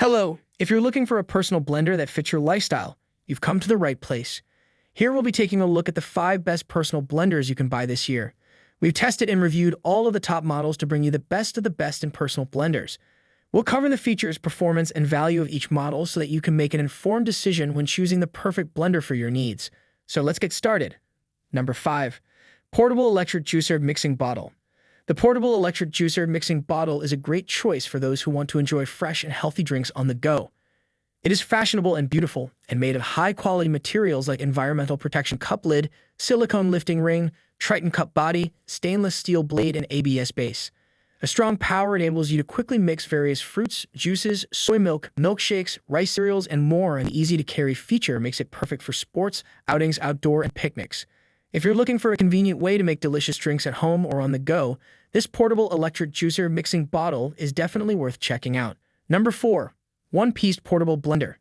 Hello, if you're looking for a personal blender that fits your lifestyle, you've come to the right place. Here we'll be taking a look at the 5 best personal blenders you can buy this year. We've tested and reviewed all of the top models to bring you the best of the best in personal blenders. We'll cover the features, performance, and value of each model so that you can make an informed decision when choosing the perfect blender for your needs. So let's get started. Number 5. Portable Electric Juicer Mixing Bottle. The portable electric juicer mixing bottle is a great choice for those who want to enjoy fresh and healthy drinks on the go. It is fashionable and beautiful, and made of high-quality materials like environmental protection cup lid, silicone lifting ring, Triton cup body, stainless steel blade, and ABS base. A strong power enables you to quickly mix various fruits, juices, soy milk, milkshakes, rice cereals, and more. An easy-to-carry feature makes it perfect for sports, outings, outdoor, and picnics. If you're looking for a convenient way to make delicious drinks at home or on the go, this portable electric juicer mixing bottle is definitely worth checking out. Number 4. One-Piece Portable Blender.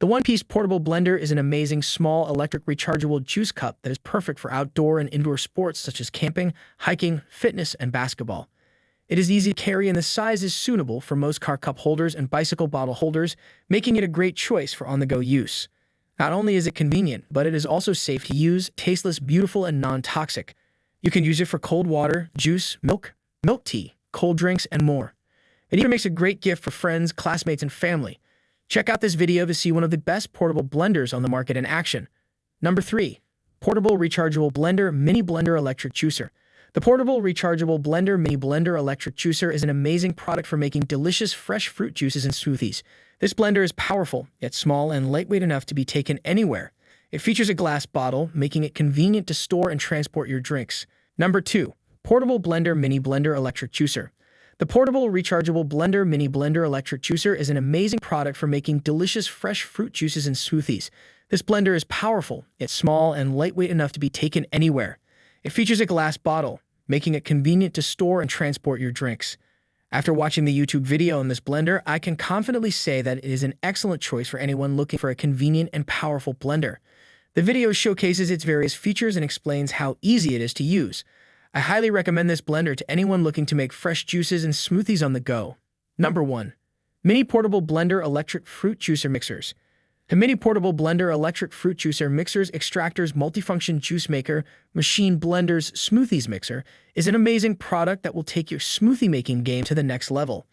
The One-Piece Portable Blender is an amazing small electric rechargeable juice cup that is perfect for outdoor and indoor sports such as camping, hiking, fitness, and basketball. It is easy to carry and the size is suitable for most car cup holders and bicycle bottle holders, making it a great choice for on-the-go use. Not only is it convenient, but it is also safe to use, tasteless, beautiful, and non-toxic. You can use it for cold water, juice, milk tea, cold drinks, and more. It even makes a great gift for friends, classmates, and family. Check out this video to see one of the best portable blenders on the market in action. Number 3. Portable Rechargeable Blender Mini Blender Electric Juicer. The Portable Rechargeable Blender Mini Blender Electric Juicer is an amazing product for making delicious fresh fruit juices and smoothies. This blender is powerful, yet small and lightweight enough to be taken anywhere. It features a glass bottle, making it convenient to store and transport your drinks. Number 2. Portable Blender Mini Blender Electric Juicer. The Portable Rechargeable Blender Mini Blender Electric Juicer is an amazing product for making delicious fresh fruit juices and smoothies. This blender is powerful, yet small and lightweight enough to be taken anywhere. It features a glass bottle, making it convenient to store and transport your drinks. After watching the YouTube video on this blender, I can confidently say that it is an excellent choice for anyone looking for a convenient and powerful blender. The video showcases its various features and explains how easy it is to use. I highly recommend this blender to anyone looking to make fresh juices and smoothies on the go. Number 1. Mini Portable Blender Electric Fruit Juicer Mixers. The Mini Portable Blender Electric Fruit Juicer Mixers Extractors Multifunction Juice Maker Machine Blenders Smoothies Mixer is an amazing product that will take your smoothie making game to the next level.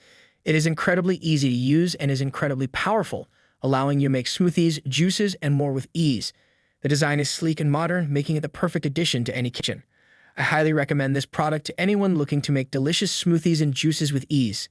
It is incredibly easy to use and is incredibly powerful, allowing you to make smoothies, juices, and more with ease. The design is sleek and modern, making it the perfect addition to any kitchen. I highly recommend this product to anyone looking to make delicious smoothies and juices with ease.